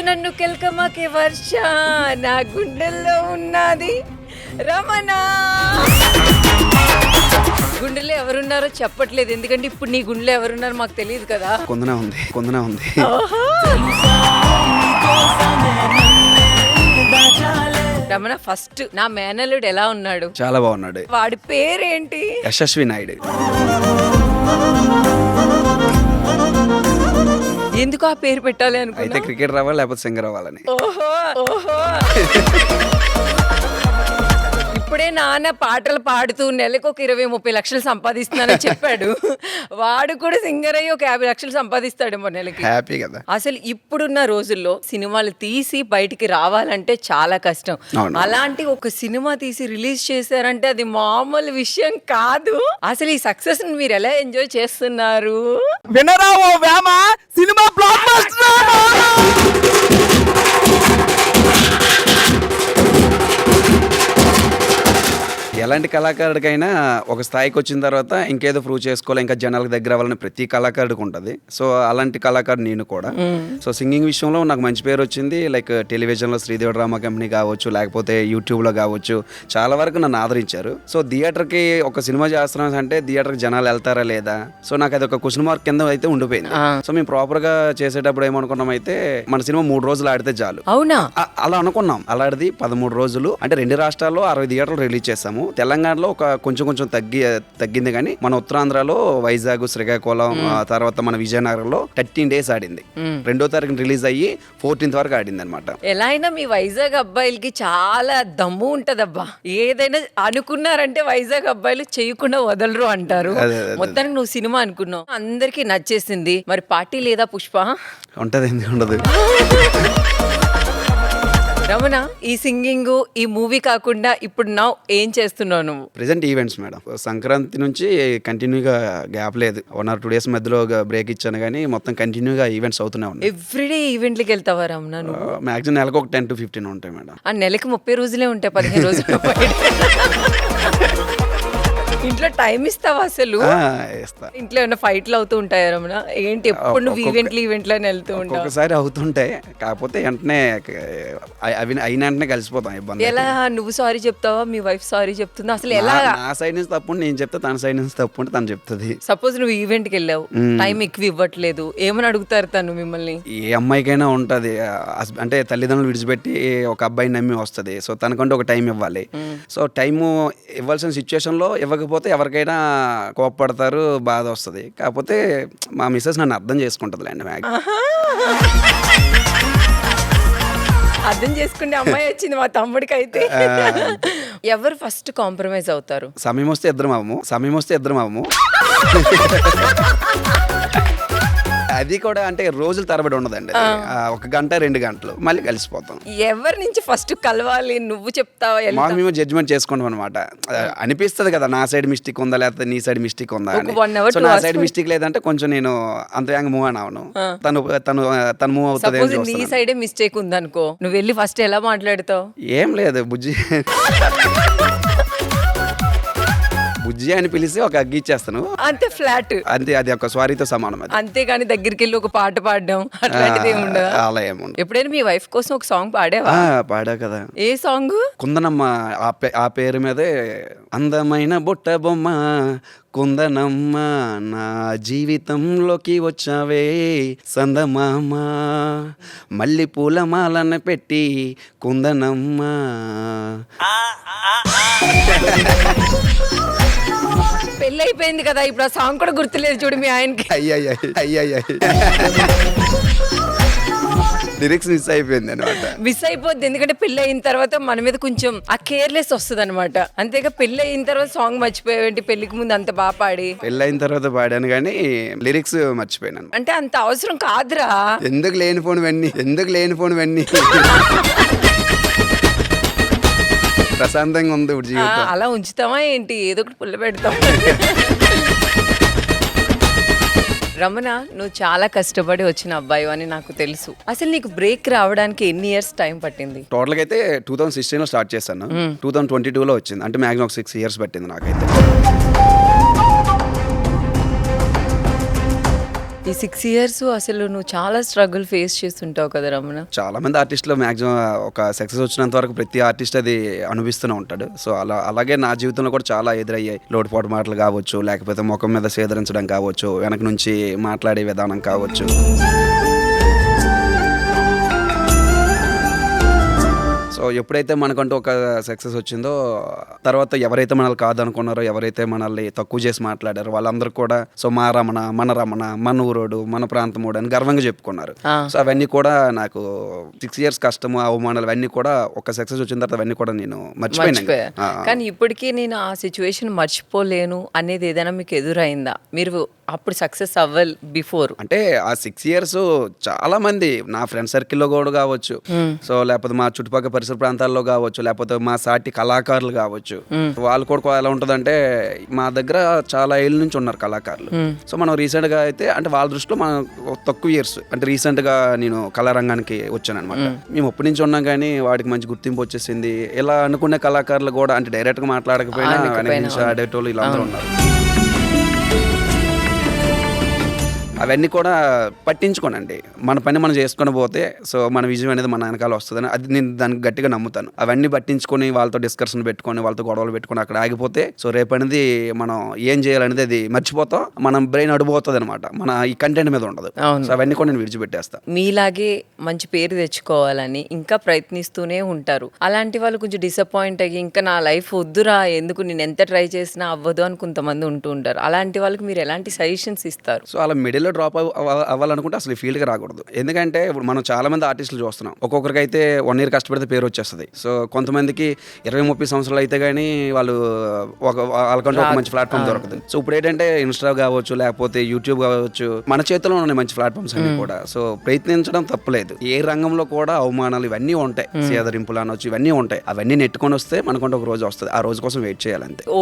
నన్ను కెల్కమాకే వర్ష నా గుండెల్లో ఉన్నది రమణ. గుండెల్లో ఎవరున్నారో చెప్పట్లేదు, ఎందుకంటే ఇప్పుడు నీ గుండెలో ఎవరున్నారో మాకు తెలియదు కదా. కొందనే ఉంది. రమణ, ఫస్ట్ నా మేనల్లుడు ఎలా ఉన్నాడు? చాలా బాగున్నాడు. వాడి పేరేంటి? యశస్వి నాయుడు. ఎందుకు ఆ పేరు పెట్టాలి అయితే అనుకున్నా? క్రికెట్ రావాలి లేకపోతే సింగర్ అవ్వాలని. ఓహో. ఇప్పుడే నాన్న పాటలు పాడుతూ నెలకు ఒక 20-30 లక్షలు సంపాదిస్తున్నానని చెప్పాడు. వాడు కూడా సింగర్ అయ్యి ఒక 50 లక్షలు సంపాదిస్తాడేమో నెలకి. హ్యాపీ కదా. అసలు ఇప్పుడున్న రోజుల్లో సినిమాలు తీసి బయటికి రావాలంటే చాలా కష్టం. అలాంటి ఒక సినిమా తీసి రిలీజ్ చేశారంటే అది మామూలు విషయం కాదు. అసలు ఈ సక్సెస్ మీరు ఎలా ఎంజాయ్ చేస్తున్నారు? వినరా ఓ వేమ, సినిమా బ్లాక్ బస్టర్. ఎలాంటి కళాకారుడికైనా ఒక స్థాయికి వచ్చిన తర్వాత ఇంకేదో ప్రూవ్ చేసుకోవాలి, ఇంకా జనాలకు దగ్గర అవ్వాలని ప్రతి కళాకారుడికి ఉంటుంది. సో అలాంటి కళాకారుడు నేను కూడా. సో సింగింగ్ విషయంలో నాకు మంచి పేరు వచ్చింది. లైక్ టెలివిజన్లో శ్రీదేవి డ్రామా కంపెనీ కావచ్చు, లేకపోతే యూట్యూబ్లో కావచ్చు, చాలా వరకు నన్ను ఆదరించారు. సో థియేటర్కి ఒక సినిమా చేస్తున్నాం అంటే థియేటర్కి జనాలు వెళ్తారా లేదా, సో నాకు అది ఒక క్వశ్చన్ మార్క్ కింద అయితే ఉండిపోయింది. సో మేము ప్రాపర్గా చేసేటప్పుడు ఏమనుకున్నాం అయితే మన సినిమా 3 రోజులు ఆడితే చాలు. అవునా? అలా అనుకున్నాం. అలాంటిది 13 రోజులు అంటే 2 రాష్ట్రాల్లో 60 థియేటర్లు రిలీజ్ చేసాము. తెలంగాణలో ఒక కొంచెం తగ్గింది, కానీ మన ఉత్తరాంధ్రలో వైజాగ్, శ్రీకాకుళం, తర్వాత మన విజయనగరంలో 13 days ఆడింది. 2వ తారీఖున రిలీజ్ అయ్యి 14th వరకు ఆడింది అనమాట. ఎలా అయినా మీ వైజాగ్ అబ్బాయిలకి చాలా దమ్ము ఉంటదబ్బా. ఏదైనా అనుకున్నారంటే వైజాగ్ అబ్బాయిలు చేయకుండా వదలరు అంటారు. మొత్తానికి నువ్వు సినిమా అనుకున్నావు, అందరికి నచ్చేసింది. మరి పార్టీ లేదా పుష్ప? ఉంటది, ఎందుకు ఉండదు. రమణ, ఈ సింగింగ్, ఈ మూవీ కాకుండా ఇప్పుడు నా ఏం చేస్తున్నావు నువ్వు? Present events madam. సంక్రాంతి నుంచి కంటిన్యూగా గ్యాప్ లేదు. 1 or 2 days మధ్యలో బ్రేక్ ఇచ్చాను, కానీ మొత్తం కంటిన్యూగా ఈవెంట్స్ అవుతూనే ఉన్నాయి. ఎవ్రీడే ఈవెంట్లకి వెళ్తావా రమణ నువ్వు? మాక్సిమం నెలకు ఒక 10 to 15 ఉంటాయి మేడం. ఆ నెలకి 30 రోజులే ఉంటాయి, 15 రోజులు. ఇంట్లో టైం ఇస్తావా అసలు? ఇంట్లో ఏమైనా ఫైట్లు అవుతూ ఉంటాయా రమణ? ఏంటి ఎప్పుడు నువ్వు ఈవెంట్లో వెళ్తూ ఉంటావు? ఒకసారి అవుతుంటాయి, కాకపోతే వెంటనే అయిన వెంటనే కలిసిపోతాం. ఇబ్బంది. ఎలా నువ్వు సారీ చెప్తావా, మీ వైఫ్ సారీ చెప్తుందా? అసలు ఎలా? నా సైడ్ నుంచి తప్పు నేను చెప్తా, తన సైడ్ నుంచి తప్పు ఉంటే తను చెప్తుంది. సపోజ్ నువ్వు ఈవెంట్కి వెళ్ళావు, టైం ఎక్కువ ఇవ్వట్లేదు, ఏమని అడుగుతారు తను మిమ్మల్ని? ఏ అమ్మాయికైనా ఉంటది, అంటే తల్లిదండ్రులు విడిచిపెట్టి ఒక అబ్బాయిని నమ్మి వస్తుంది. సో తనకంటే ఒక టైం ఇవ్వాలి. సో టైము ఇవ్వాల్సిన సిచ్యువేషన్ లో ఇవ్వకపోతే ఎవరికైనా కోపపడతారు, బాధ వస్తుంది. కాకపోతే మా మిస్సెస్ నన్ను అర్థం చేసుకుంటుంది లేండి. అర్థం చేసుకునే అమ్మాయి వచ్చింది మా తమ్ముడికి. అయితే ఎవరు ఫస్ట్ కాంప్రమైజ్ అవుతారు? సమయం వస్తే ఇద్దరం అవ్వము. అది కూడా అంటే రోజుల తరబడి ఉండదండి. 1 గంట 2 గంటలు మళ్ళీ కలిసిపోతాం. ఎవరి నుంచి ఫస్ట్ కలవాలి నువ్వు చెప్తావా? మాకు మేము జడ్జ్మెంట్ చేసుకుంటాం అనమాట. అనిపిస్తుంది కదా, నా సైడ్ మిస్టేక్ ఉందా లేకపోతే నీ సైడ్ మిస్టేక్ ఉందా అని. సో నా సైడ్ మిస్టేక్ లేదంటే కొంచెం నేను అంత మూవ్ అని అవను, తను మూవ్ అవుతుంది. నీ సైడే మిస్టేక్ ఉందనుకో, నువ్వు వెళ్ళి ఫస్ట్ ఎలా మాట్లాడతావు? ఏం లేదు, బుజ్జి అని పిలిచి ఒక అగ్గి ఇచ్చేస్తాను అంతే, ఫ్లాట్ అంతే. అది ఒక స్వారీతో సమానం. అంతేగాని దగ్గరికి వెళ్ళి ఒక పాట పాడడం అట్లాంటిది ఏముండదు. అలా ఏముండదు. ఎప్పుడైనా మీ వైఫ్ కోసం ఒక సాంగ్ పాడావా? పాడా కదా. ఏ సాంగ్? కుందనమ్మ. ఆ పేరు మీదే అందమైన బుట్ట బొమ్మ కుందనమ్మ, నా జీవితంలోకి వచ్చావే సందమామ, మళ్ళీ పూల మాలను పెట్టి కుందనమ్మ. పెళ్ళి అయిపోయింది కదా, ఇప్పుడు ఆ సాంగ్ కూడా గుర్తులేదు చూడు మీ ఆయనకి. అయ్యయ్య లిరిక్స్ మిస్ అయిపోయింది అనమాట. మిస్ అయిపోద్ది, ఎందుకంటే పెళ్ళి అయిన తర్వాత మన మీద కొంచెం ఆ కేర్లెస్ వస్తుంది అనమాట. అంతేగా పెళ్ళి అయిన తర్వాత సాంగ్ మర్చిపోయావేంటి? పెళ్లికి ముందు అంత బాగా పాడి. పెళ్ళి అయిన తర్వాత పాడాను కానీ లిరిక్స్ మర్చిపోయాను. అంటే అంత అవసరం కాదురా. ఎందుకు లేనిపోనివన్నీ ప్రశాంతంగా ఉంది జీవితం. అలా ఉంచుతామా ఏంటి? ఏదో ఒకటి పుల్ల పెడతాం. రమణ, నువ్వు చాలా కష్టపడి వచ్చిన అబ్బాయి అని నాకు తెలుసు. అసలు నీకు బ్రేక్ రావడానికి ఎన్ని ఇయర్స్ టైం పట్టింది? టోటల్గా అయితే 2016లో స్టార్ట్ చేశాను, 2022లో వచ్చింది. అంటే మ్యాక్సిమం 6 years పట్టింది నాకైతే. ఈ 6 years అసలు నువ్వు చాలా స్ట్రగుల్ ఫేస్ చేస్తుంటావు కదా రమణ. చాలా మంది ఆర్టిస్టులు మాక్సిమం ఒక సక్సెస్ వచ్చినంత వరకు ప్రతి ఆర్టిస్ట్ అది అనుభవిస్తూనే ఉంటాడు. సో అలాగే నా జీవితంలో కూడా చాలా ఎదురయ్యాయి. లోటుపాటు మాటలు కావచ్చు, లేకపోతే ముఖం మీద సేదరించడం కావచ్చు, వెనక నుంచి మాట్లాడే విధానం కావచ్చు. సో ఎప్పుడైతే మనకంటూ ఒక సక్సెస్ వచ్చిందో తర్వాత ఎవరైతే మనల్ని కాదనుకున్నారో, ఎవరైతే మనల్ని తక్కువ చేసి మాట్లాడారో వాళ్ళందరూ కూడా సో మా రమణ, మన ఊరోడు, మన ప్రాంతమోడు అని గర్వంగా చెప్పుకున్నారు. సో అవన్నీ కూడా నాకు 6 years కష్టము, అవమానాలు అవన్నీ కూడా ఒక సక్సెస్ వచ్చిన తర్వాత అవన్నీ కూడా నేను మర్చిపోయాను. కానీ ఇప్పటికీ నేను ఆ సిచ్యువేషన్ మర్చిపోలేను అనేది ఏదైనా మీకు ఎదురైందా? మీరు అప్పుడు సక్సెస్ అవ్వాలి బిఫోర్ అంటే ఆ 6 years చాలా మంది నా ఫ్రెండ్ సర్కిల్లో కూడా కావచ్చు, సో లేకపోతే మా చుట్టుపక్కల పరిసర ప్రాంతాల్లో కావచ్చు, లేకపోతే మా సాటి కళాకారులు కావచ్చు, వాళ్ళు కూడా ఎలా ఉంటుందంటే మా దగ్గర చాలా ఏళ్ళ నుంచి ఉన్నారు కళాకారులు. సో మనం రీసెంట్ గా అయితే అంటే వాళ్ళ దృష్టిలో మనం తక్కువ ఇయర్స్ అంటే రీసెంట్ గా నేను కళారంగానికి వచ్చాను అనమాట. మేము ఎప్పటి నుంచి ఉన్నాం కానీ వాడికి మంచి గుర్తింపు వచ్చేసింది. ఇలా అనుకునే కళాకారులు కూడా అంటే డైరెక్ట్ గా మాట్లాడకపోయినా వెనక నుంచి ఆడేటోళ్ళు ఇలా అందరూ ఉన్నారు. అవన్నీ కూడా పట్టించుకోనండి, మన పని మనం చేసుకొని పోతే సో మన విజయం అనేది మన వెనకాల వస్తుందని అది నేను దానికి గట్టిగా నమ్ముతాను. అవన్నీ పట్టించుకొని వాళ్ళతో డిస్కషన్ పెట్టుకొని వాళ్ళతో గొడవలు పెట్టుకొని అక్కడ ఆగిపోతే సో రేపనేది మనం ఏం చేయాలనేది అది మర్చిపోతాం, మనం బ్రెయిన్ అడిపోతుంది అనమాట, మన ఈ కంటెంట్ మీద ఉండదు. సో అవన్నీ కూడా నేను విడిచిపెట్టేస్తాను. మీలాగే మంచి పేరు తెచ్చుకోవాలని ఇంకా ప్రయత్నిస్తూనే ఉంటారు. అలాంటి వాళ్ళు కొంచెం డిసప్పాయింట్ అయ్యి ఇంకా నా లైఫ్ వద్దురా, ఎందుకు నేను ఎంత ట్రై చేసినా అవ్వదు అని కొంతమంది ఉంటూ ఉంటారు. అలాంటి వాళ్ళకి మీరు ఎలాంటి సజెషన్స్ ఇస్తారు? సో అలా మిడిల్లో డ్రాప్ అవ్వాలనుకుంటే అసలు ఈ ఫీల్డ్కి రాకూడదు. ఎందుకంటే ఇప్పుడు మనం చాలా మంది ఆర్టిస్టులు చూస్తున్నాం, ఒక్కొక్కరికి అయితే 1 year కష్టపడితే పేరు వచ్చేస్తుంది. సో కొంతమందికి 20-30 సంవత్సరాలు అయితే కానీ వాళ్ళు వాళ్ళకంటే ఒక మంచి ప్లాట్ఫామ్ దొరకదు. సో ఇప్పుడు ఏంటంటే ఇన్స్టా కావచ్చు, లేకపోతే యూట్యూబ్ కావచ్చు, మన చేతిలో ఉన్నాయి మంచి ప్లాట్ఫామ్స్ అన్ని కూడా. సో ప్రయత్నించడం తప్పులేదు. ఏ రంగంలో కూడా అవమానాలు ఇవన్నీ ఉంటాయి, సేదరింపులు అనొచ్చు, ఇవన్నీ ఉంటాయి. అవన్నీ నెట్టుకొని వస్తే మనకంటే ఒక రోజు వస్తుంది. ఆ రోజు కోసం వెయిట్ చేయాలంతే.